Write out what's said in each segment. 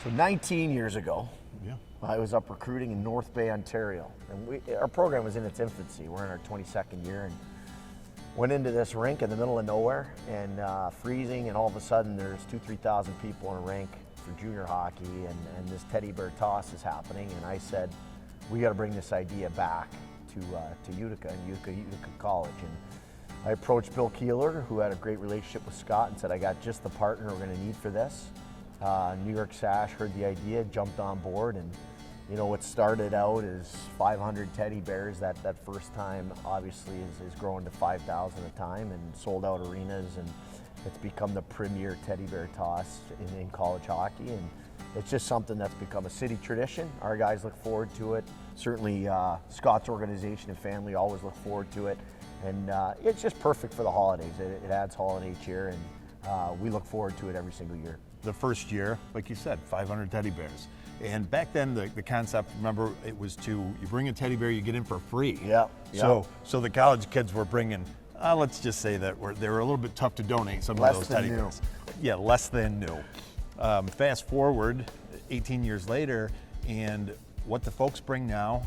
So 19 years ago, Yeah. I was up recruiting in North Bay, Ontario. And our program was in its infancy. We're in our 22nd year and went into this rink in the middle of nowhere and freezing, and all of a sudden there's 3,000 people in a rink for junior hockey, and this teddy bear toss is happening. And I said, we got to bring this idea back to Utica and Utica College. And I approached Bill Keeler, who had a great relationship with Scott, and said, I got just the partner we're going to need for this. New York Sash heard the idea, jumped on board, and you know, what started out as 500 teddy bears that first time obviously is growing to 5,000 a time and sold out arenas, and it's become the premier teddy bear toss in college hockey, and it's just something that's become a city tradition. Our guys look forward to it. Certainly Scott's organization and family always look forward to it, and it's just perfect for the holidays. It adds holiday cheer, and we look forward to it every single year. The first year, like you said, 500 teddy bears. And back then, the concept, remember, it was you bring a teddy bear, you get in for free. Yeah. So the college kids were bringing, let's just say that they were a little bit tough to donate some of those teddy bears. Yeah, less than new. Fast forward 18 years later, and what the folks bring now,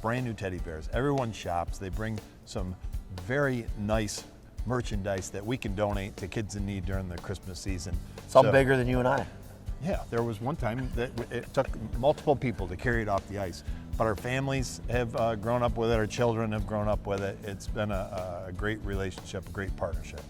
brand new teddy bears. Everyone shops. They bring some very nice merchandise that we can donate to kids in need during the Christmas season. Some bigger than you and I. Yeah, there was one time that it took multiple people to carry it off the ice, but our families have grown up with it, our children have grown up with it. It's been a great relationship, a great partnership.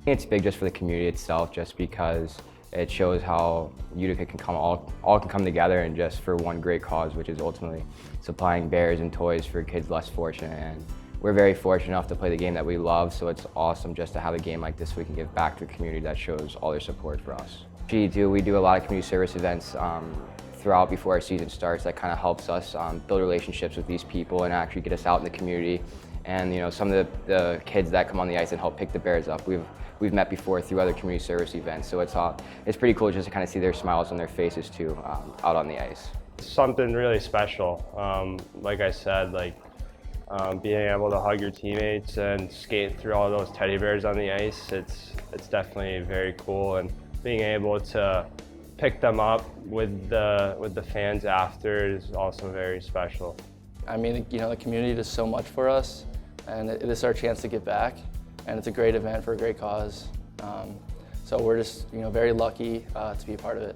It's big just for the community itself, just because it shows how Utica can all can come together and just for one great cause, which is ultimately supplying bears and toys for kids less fortunate. And we're very fortunate enough to play the game that we love, so it's awesome just to have a game like this we can give back to the community that shows all their support for us. We do a lot of community service events throughout before our season starts. That kind of helps us build relationships with these people and actually get us out in the community. And you know, some of the kids that come on the ice and help pick the bears up, we've met before through other community service events. So it's pretty cool just to kind of see their smiles on their faces too out on the ice. Something really special. Like I said, being able to hug your teammates and skate through all those teddy bears on the ice, it's definitely very cool. And being able to pick them up with the fans after is also very special. I mean, you know, the community does so much for us, and it is our chance to give back, and it's a great event for a great cause. So we're just, you know, very lucky to be a part of it.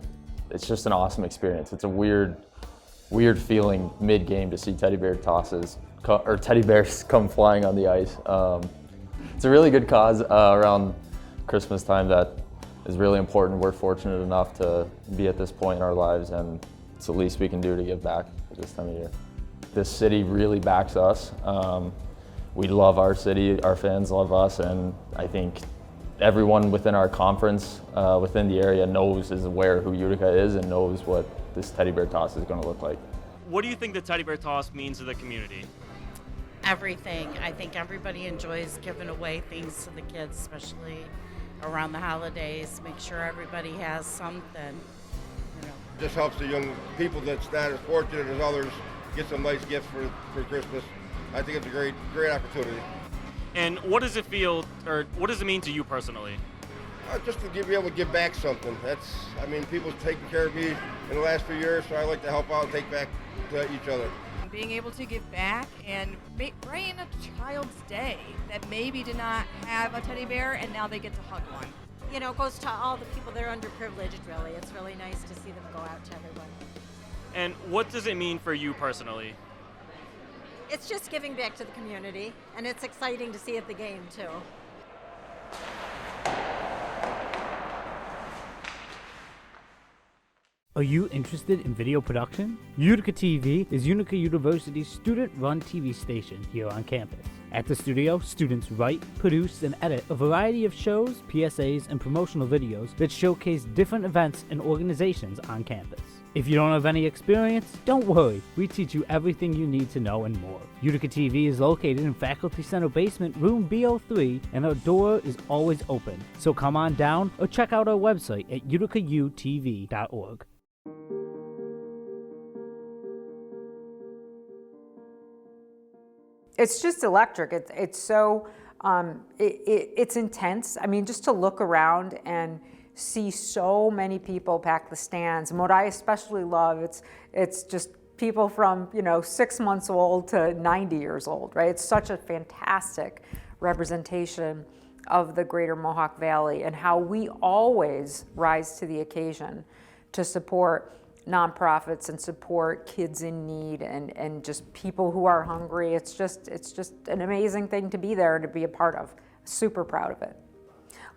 It's just an awesome experience. It's a weird feeling mid-game to see teddy bear tosses or teddy bears come flying on the ice. It's a really good cause around Christmas time that is really important. We're fortunate enough to be at this point in our lives, and it's the least we can do to give back at this time of year. This city really backs us. We love our city, our fans love us, and I think everyone within our conference, within the area, is aware who Utica is and knows what this teddy bear toss is going to look like. What do you think the teddy bear toss means to the community? Everything. I think everybody enjoys giving away things to the kids, especially around the holidays. Make sure everybody has something, you know. Just helps the young people that's not as fortunate as others get some nice gifts for Christmas. I think it's a great opportunity. And what does it feel, or what does it mean to you personally? Just to be able to give back something. People's taken care of me in the last few years, so I like to help out and take back to each other. Being able to give back and brighten a child's day that maybe did not have a teddy bear and now they get to hug one. You know, it goes to all the people that are underprivileged, really. It's really nice to see them go out to everyone. And what does it mean for you personally? It's just giving back to the community, and it's exciting to see at the game, too. Are you interested in video production? UticaTV is Utica University's student-run TV station here on campus. At the studio, students write, produce, and edit a variety of shows, PSAs, and promotional videos that showcase different events and organizations on campus. If you don't have any experience, don't worry. We teach you everything you need to know and more. UticaTV is located in Faculty Center Basement, Room B03, and our door is always open. So come on down or check out our website at uticatv.org. It's just electric. It's so, it's intense. I mean, just to look around and see so many people pack the stands. And what I especially love, it's just people from 6 months old to 90 years old, right? It's such a fantastic representation of the greater Mohawk Valley and how we always rise to the occasion to support nonprofits and support kids in need and just people who are hungry. It's just an amazing thing to be there, to be a part of. Super proud of it.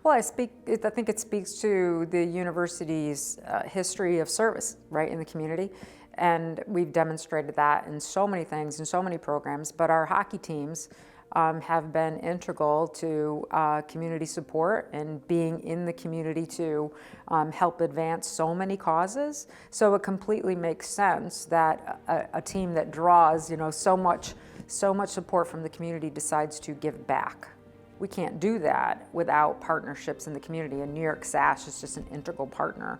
Well, I think it speaks to the university's history of service, right, in the community. And we've demonstrated that in so many things, in so many programs, but our hockey teams have been integral to community support and being in the community to help advance so many causes. So it completely makes sense that a team that draws so much support from the community decides to give back. We can't do that without partnerships in the community, and New York Sash is just an integral partner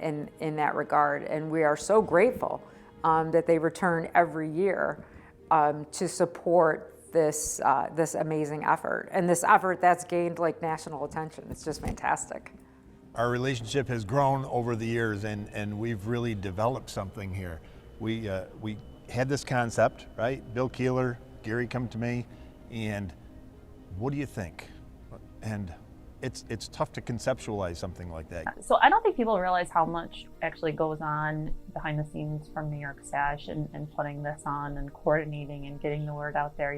in that regard. And we are so grateful that they return every year to support this amazing effort, and this effort that's gained national attention. It's just fantastic. Our relationship has grown over the years, and we've really developed something here. We had this concept, right? Bill Keeler, Gary come to me, and what do you think? And it's tough to conceptualize something like that. So I don't think people realize how much actually goes on behind the scenes from New York Sash and putting this on and coordinating and getting the word out there.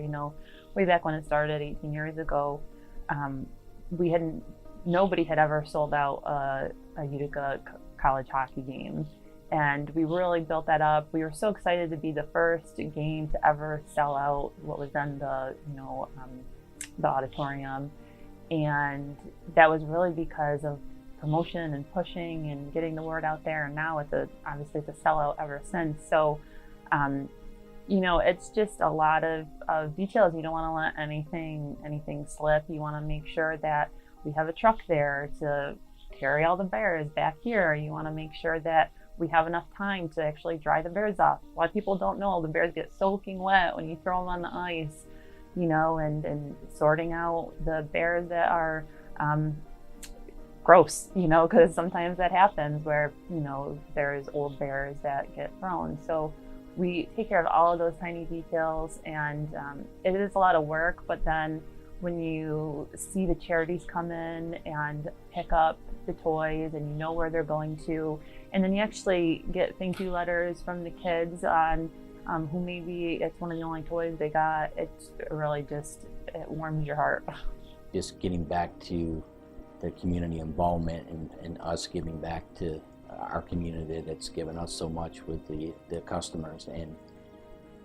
Way back when it started 18 years ago, nobody had ever sold out a Utica college hockey game. And we really built that up. We were so excited to be the first game to ever sell out what was then the auditorium. And that was really because of promotion and pushing and getting the word out there. And now obviously it's a sellout ever since. So, it's just a lot of details. You don't want to let anything slip. You want to make sure that we have a truck there to carry all the bears back here. You want to make sure that we have enough time to actually dry the bears off. A lot of people don't know the bears get soaking wet when you throw them on the ice. And sorting out the bears that are gross, because sometimes that happens where, there's old bears that get thrown. So we take care of all of those tiny details, and it is a lot of work, but then when you see the charities come in and pick up the toys and you know where they're going to, and then you actually get thank you letters from the kids on who maybe it's one of the only toys they got, it's really it warms your heart. Just getting back to the community involvement and us giving back to our community that's given us so much with the customers, and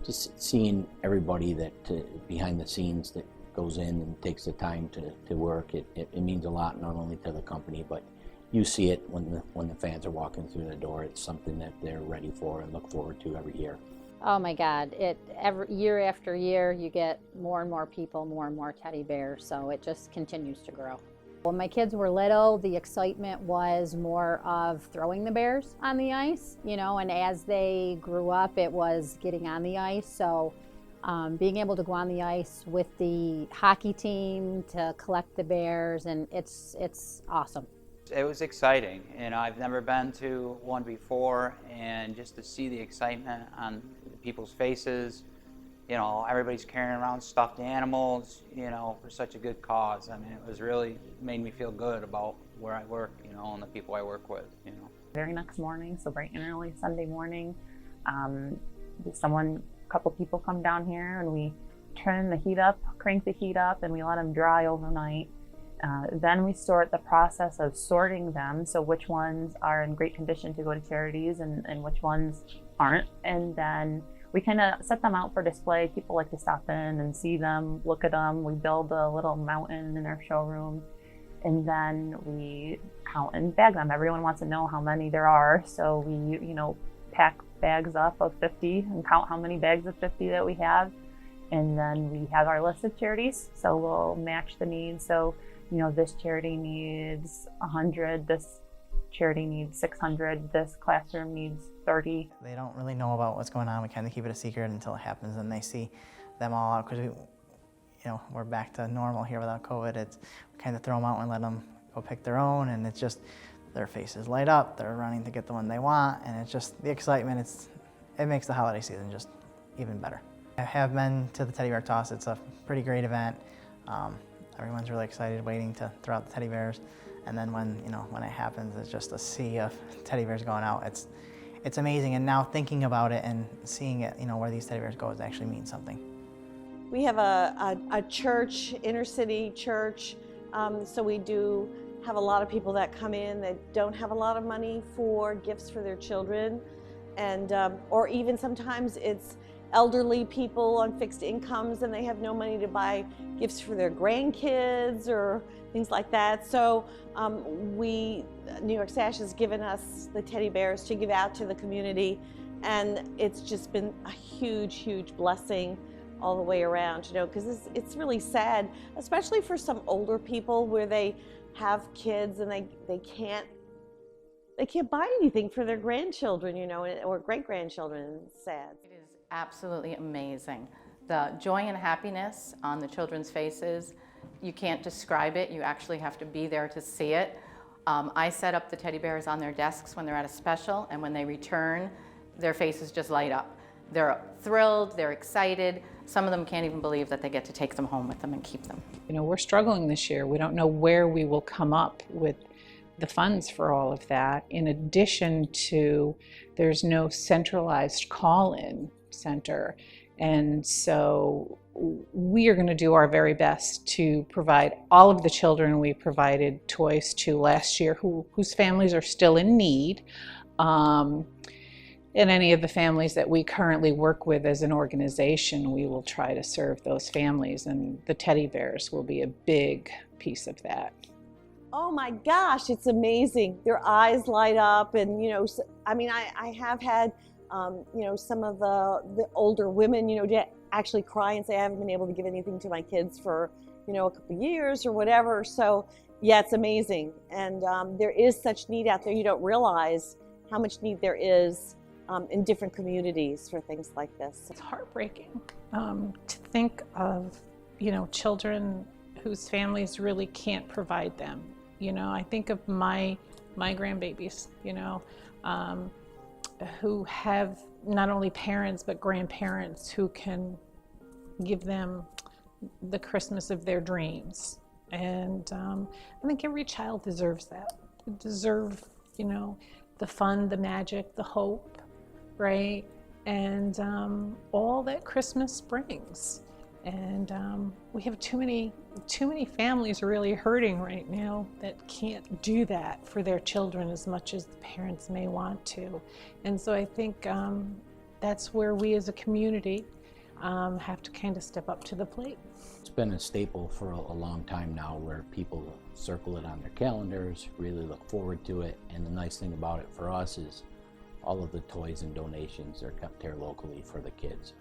just seeing everybody that behind the scenes that goes in and takes the time to work, it means a lot, not only to the company, but you see it when the fans are walking through the door. It's something that they're ready for and look forward to every year. Oh my God, every year after year you get more and more people, more and more teddy bears, so it just continues to grow. When my kids were little, the excitement was more of throwing the bears on the ice, and as they grew up, it was getting on the ice. So being able to go on the ice with the hockey team to collect the bears, and it's awesome. It was exciting, I've never been to one before, and just to see the excitement on people's faces, everybody's carrying around stuffed animals, for such a good cause. I mean, it was really made me feel good about where I work, and the people I work with, Very next morning, so bright and early Sunday morning, a couple people come down here and we turn the heat up, crank the heat up, and we let them dry overnight. Then we start the process of sorting them, so which ones are in great condition to go to charities and which ones aren't. And then we kind of set them out for display. People like to stop in and see them, look at them. We build a little mountain in our showroom, and then we count and bag them. Everyone wants to know how many there are, so we pack bags up of 50 and count how many bags of 50 that we have. And then we have our list of charities, so we'll match the needs. So this charity needs 100, this charity needs 600, this classroom needs 30. They don't really know about what's going on. We kind of keep it a secret until it happens, and they see them all out because we're back to normal here without COVID. We kind of throw them out and let them go pick their own, and it's just, their faces light up, they're running to get the one they want, and it's just the excitement, it makes the holiday season just even better. I have been to the teddy bear toss. It's a pretty great event. Everyone's really excited, waiting to throw out the teddy bears, and then when it happens, it's just a sea of teddy bears going out. It's amazing, and now thinking about it and seeing it, where these teddy bears go, it actually means something. We have a church, inner city church, so we do have a lot of people that come in that don't have a lot of money for gifts for their children, and or even sometimes it's elderly people on fixed incomes and they have no money to buy gifts for their grandkids or things like that. So New York Sash has given us the teddy bears to give out to the community, and it's just been a huge, huge blessing all the way around, because it's really sad, especially for some older people where they have kids and they can't buy anything for their grandchildren, or great-grandchildren. It's sad. It is absolutely amazing. The joy and happiness on the children's faces, you can't describe it. You actually have to be there to see it. I set up the teddy bears on their desks when they're at a special, and when they return, their faces just light up. They're thrilled, they're excited. Some of them can't even believe that they get to take them home with them and keep them. We're struggling this year. We don't know where we will come up with the funds for all of that. In addition to, there's no centralized call-in center. And so we are going to do our very best to provide all of the children we provided toys to last year whose families are still in need. And any of the families that we currently work with as an organization, we will try to serve those families, and the teddy bears will be a big piece of that. Oh my gosh, it's amazing. Their eyes light up, and I have had some of the older women actually cry and say, I haven't been able to give anything to my kids for a couple years or whatever. So yeah, it's amazing, and there is such need out there. You don't realize how much need there is in different communities for things like this. It's heartbreaking to think of children whose families really can't provide them. I think of my grandbabies, who have not only parents but grandparents who can give them the Christmas of their dreams. And I think every child deserves that. They deserve, the fun, the magic, the hope, right? And all that Christmas brings. And we have too many families really hurting right now that can't do that for their children as much as the parents may want to. And so I think that's where we as a community have to kind of step up to the plate. It's been a staple for a long time now, where people circle it on their calendars, really look forward to it. And the nice thing about it for us is all of the toys and donations are kept here locally for the kids.